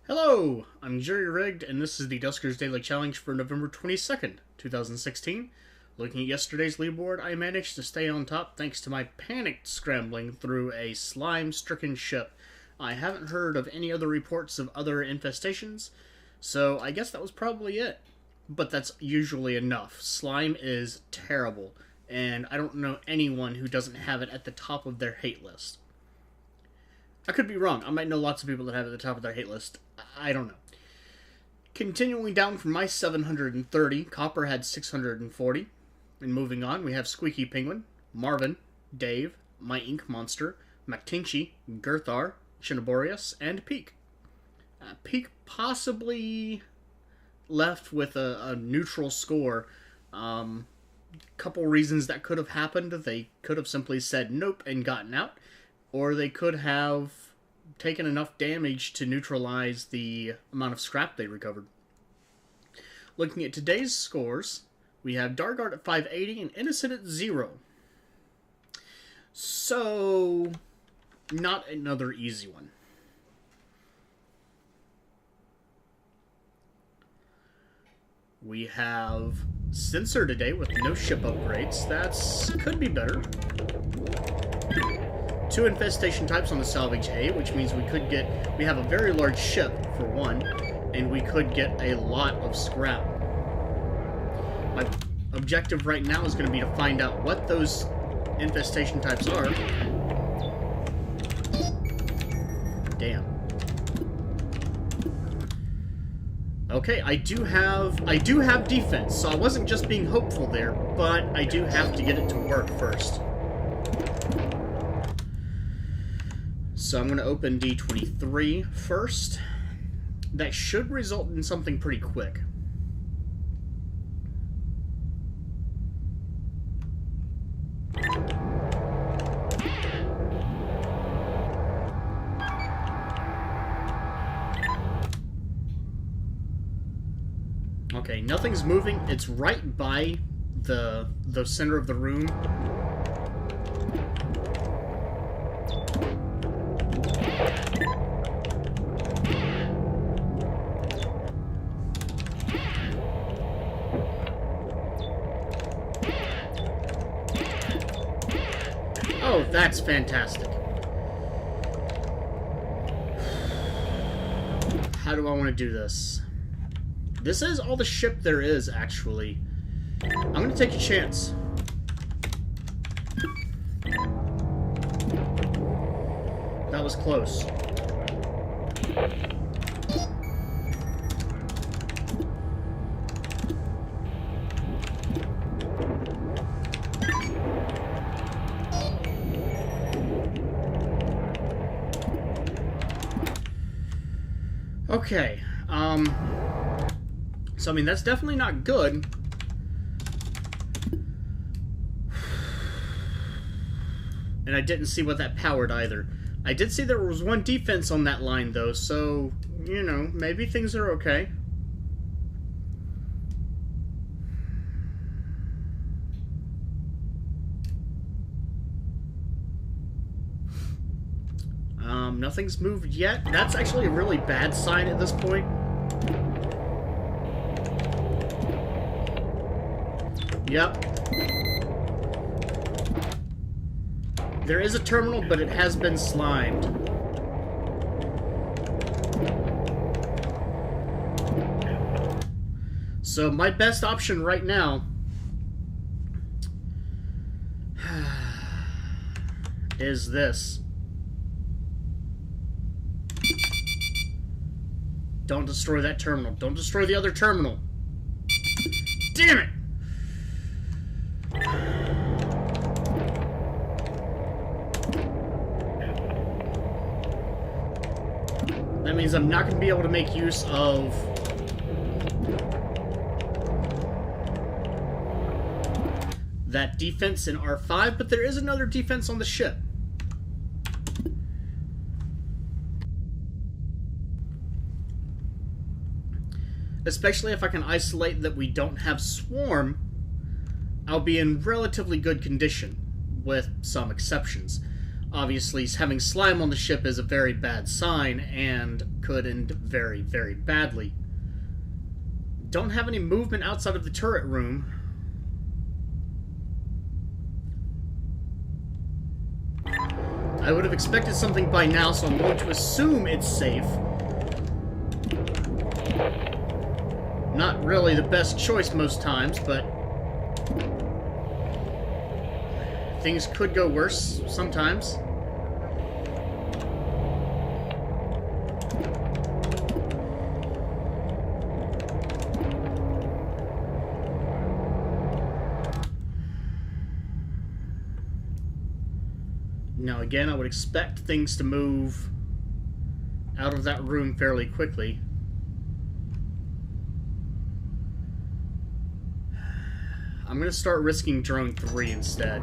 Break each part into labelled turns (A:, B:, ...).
A: Hello, I'm Jerry Rigged, and this is the Duskers Daily Challenge for November 22nd, 2016. Looking at yesterday's leaderboard, I managed to stay on top thanks to my panicked scrambling through a slime-stricken ship. I haven't heard of any other reports of other infestations, so I guess that was probably it. But that's usually enough. Slime is terrible, and I don't know anyone who doesn't have it at the top of their hate list. I could be wrong. I might know lots of people that have it at the top of their hate list. I don't know. Continuing down from my 730, Copper had 640. And moving on, we have Squeaky Penguin, Marvin, Dave, My Ink Monster, McTinchy, Girthar, Chinaborius, and Peak. Peak possibly left with a neutral score. Couple reasons that could have happened. They could have simply said nope and gotten out. Or they could have taken enough damage to neutralize the amount of scrap they recovered. Looking at today's scores, we have Dargard at 580 and Innocent at 0. So, not another easy one. We have Sensor today with no ship upgrades. That's could be better. 2 infestation types on the salvage A, which means we have a very large ship, for one, and we could get a lot of scrap. My objective right now is going to be to find out what those infestation types are. Damn. Okay, I do have defense, so I wasn't just being hopeful there, but I do have to get it to work first. So I'm going to open D23 first. That should result in something pretty quick. Okay, nothing's moving. It's right by the center of the room. Oh, that's fantastic. How do I want to do this? This is all the ship there is, actually. I'm going to take a chance. That was close. Okay, so I mean, that's definitely not good. And I didn't see what that powered either. I did see there was 1 defense on that line, though, so, you know, maybe things are okay. Nothing's moved yet. That's actually a really bad sign at this point. Yep. There is a terminal, but it has been slimed. So my best option right now is this. Don't destroy that terminal. Don't destroy the other terminal. Damn it! That means I'm not going to be able to make use of that defense in R5, but there is another defense on the ship. Especially if I can isolate that we don't have swarm, I'll be in relatively good condition, with some exceptions. Obviously, having slime on the ship is a very bad sign and could end very, very badly. Don't have any movement outside of the turret room. I would have expected something by now, so I'm going to assume it's safe. Not really the best choice most times, but things could go worse sometimes. Now again, I would expect things to move out of that room fairly quickly. I'm going to start risking Drone 3 instead.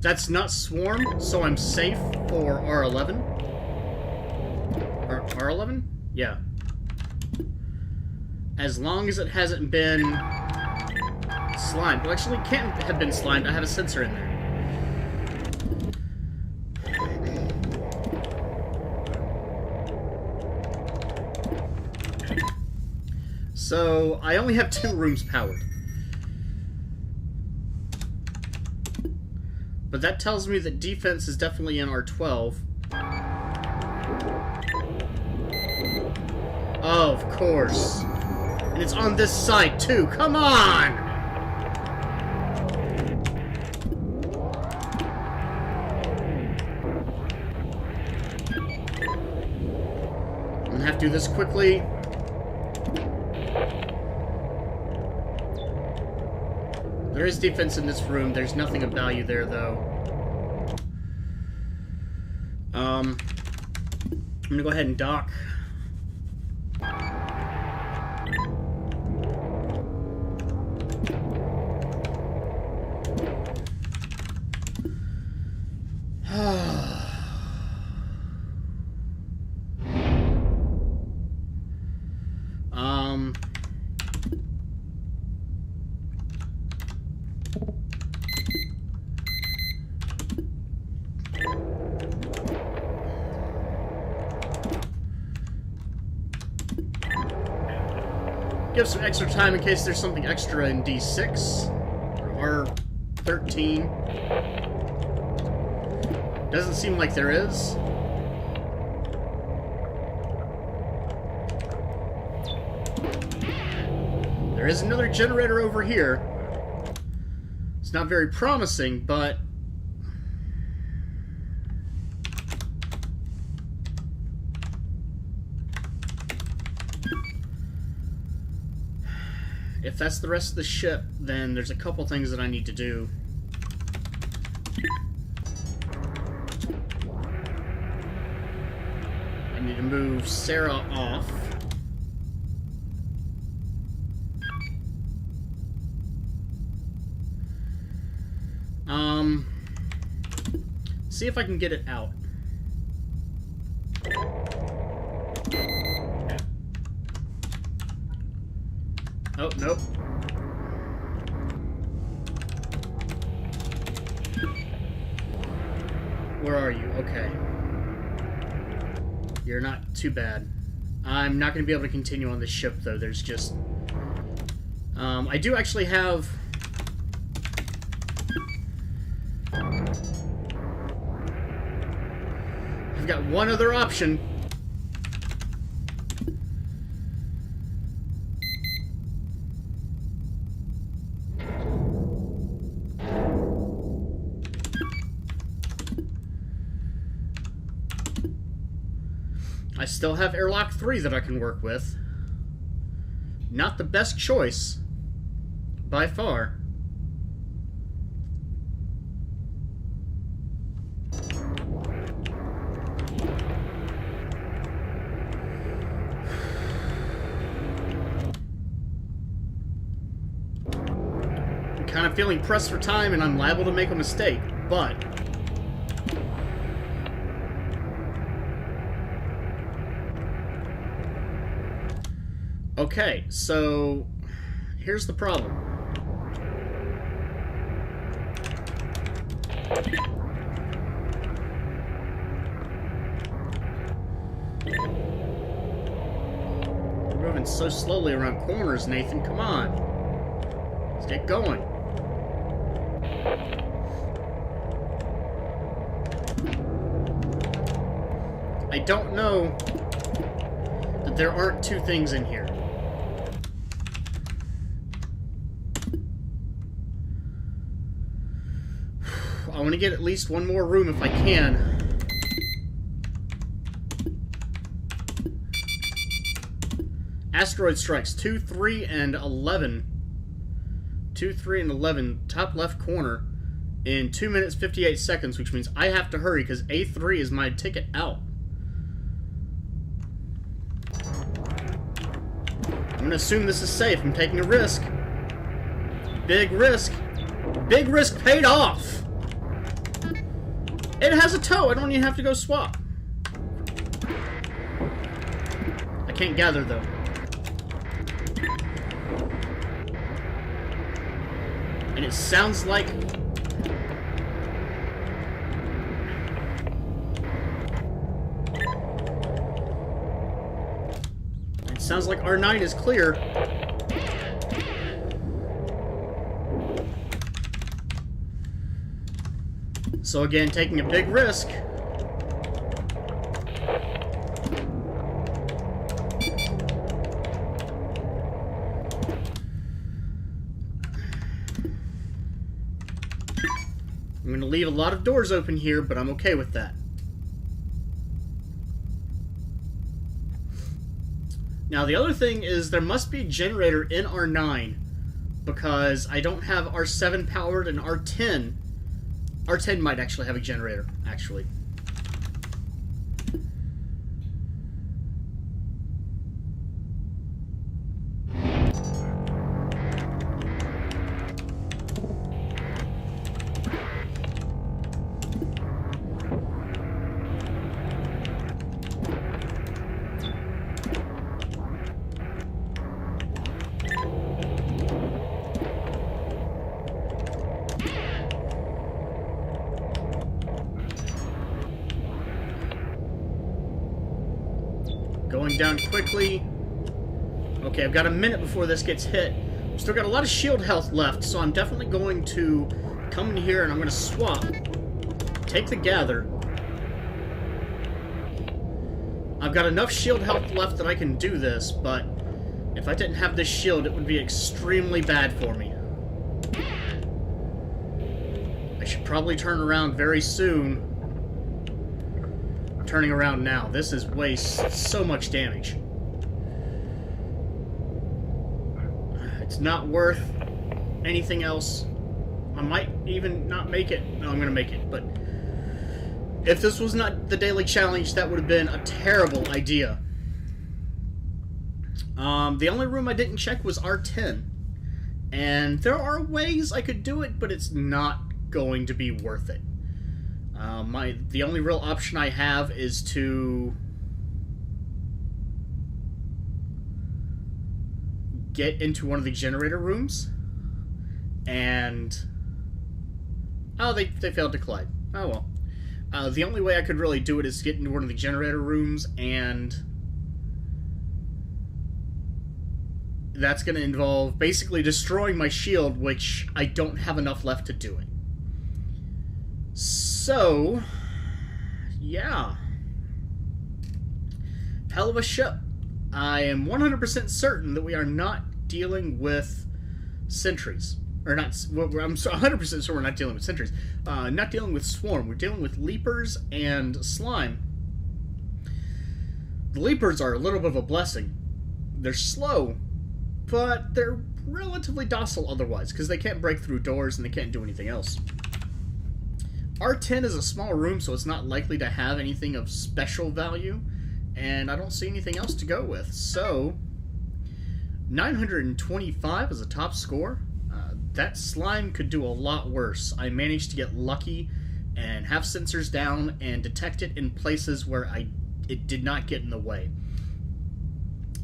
A: That's not swarm, so I'm safe for R11. Or R11? Yeah. As long as it hasn't been slimed. Well, actually, it can't have been slimed. I have a sensor in there. So, I only have 2 rooms powered. But that tells me that defense is definitely in R12. Oh, of course. And it's on this side, too. Come on! I'm gonna have to do this quickly. There is defense in this room. There's nothing of value there, though. I'm gonna go ahead and dock. Give some extra time in case there's something extra in D6 or R13. Doesn't seem like there is. There is another generator over here. It's not very promising, but if that's the rest of the ship, then there's a couple things that I need to do. I need to move Sarah off. See if I can get it out. Oh, nope. Where are you? Okay. You're not too bad. I'm not going to be able to continue on this ship, though. There's just... I do actually have... I've got one other option. still have Airlock 3 that I can work with. Not the best choice, by far. I'm kind of feeling pressed for time, and I'm liable to make a mistake, but... Okay, so here's the problem. We're moving so slowly around corners, Nathan. Come on. Let's get going. I don't know that there aren't two things in here. I want to get at least one more room if I can. Asteroid strikes 2, 3, and 11. 2, 3, and 11. Top left corner in 2 minutes 58 seconds, which means I have to hurry because A3 is my ticket out. I'm going to assume this is safe. I'm taking a risk. Big risk. Big risk paid off. It has a toe. I don't even have to go swap. I can't gather, though. And it sounds like... It sounds like R9 is clear. So again, taking a big risk. I'm going to leave a lot of doors open here, but I'm okay with that. Now, the other thing is there must be a generator in R9 because I don't have R7 powered and R10. R10 might actually have a generator, actually. Going down quickly. Okay, I've got a minute before this gets hit. Still got a lot of shield health left, so I'm definitely going to come in here and I'm going to swap. Take the gather. I've got enough shield health left that I can do this, but if I didn't have this shield, it would be extremely bad for me. I should probably turn around very soon. Turning around now. This is so much damage. It's not worth anything else. I might even not make it. No, I'm gonna make it, but if this was not the daily challenge, that would have been a terrible idea. The only room I didn't check was R10. And there are ways I could do it, but it's not going to be worth it. The only real option I have is to get into one of the generator rooms, and oh, they failed to collide. Oh well. The only way I could really do it is get into one of the generator rooms, and that's going to involve basically destroying my shield, which I don't have enough left to do it. So, yeah. Hell of a ship. I am 100% certain that we are not dealing with sentries. Or not, I'm 100% sure we're not dealing with sentries. Not dealing with swarm. We're dealing with leapers and slime. The leapers are a little bit of a blessing. They're slow, but they're relatively docile otherwise, because they can't break through doors and they can't do anything else. R10 is a small room, so it's not likely to have anything of special value, and I don't see anything else to go with. So, 925 is a top score. That slime could do a lot worse. I managed to get lucky and have sensors down and detect it in places where it did not get in the way.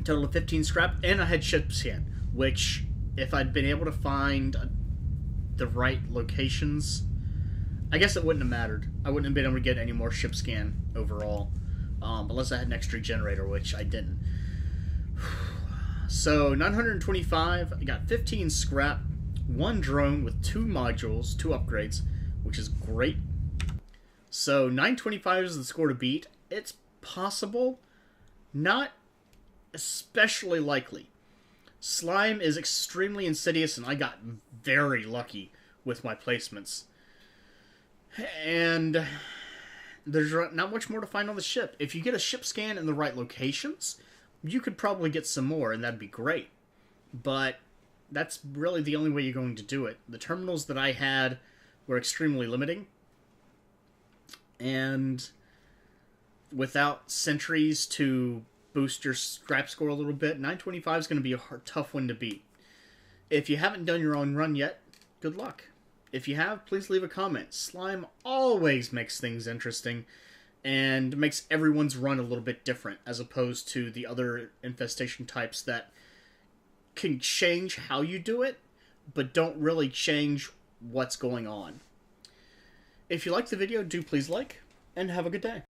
A: Total of 15 scrap, and I had ship scan, which, if I'd been able to find the right locations, I guess it wouldn't have mattered. I wouldn't have been able to get any more ship scan overall, unless I had an extra generator, which I didn't. So, 925, I got 15 scrap, 1 drone with 2 modules, 2 upgrades, which is great. So, 925 is the score to beat. It's possible, not especially likely. Slime is extremely insidious, and I got very lucky with my placements. And there's not much more to find on the ship. If you get a ship scan in the right locations, you could probably get some more, and that'd be great. But that's really the only way you're going to do it. The terminals that I had were extremely limiting, and without sentries to boost your scrap score a little bit, 925 is going to be a tough one to beat. If you haven't done your own run yet, good luck. If you have, please leave a comment. Slime always makes things interesting and makes everyone's run a little bit different, as opposed to the other infestation types that can change how you do it, but don't really change what's going on. If you liked the video, do please like, and have a good day.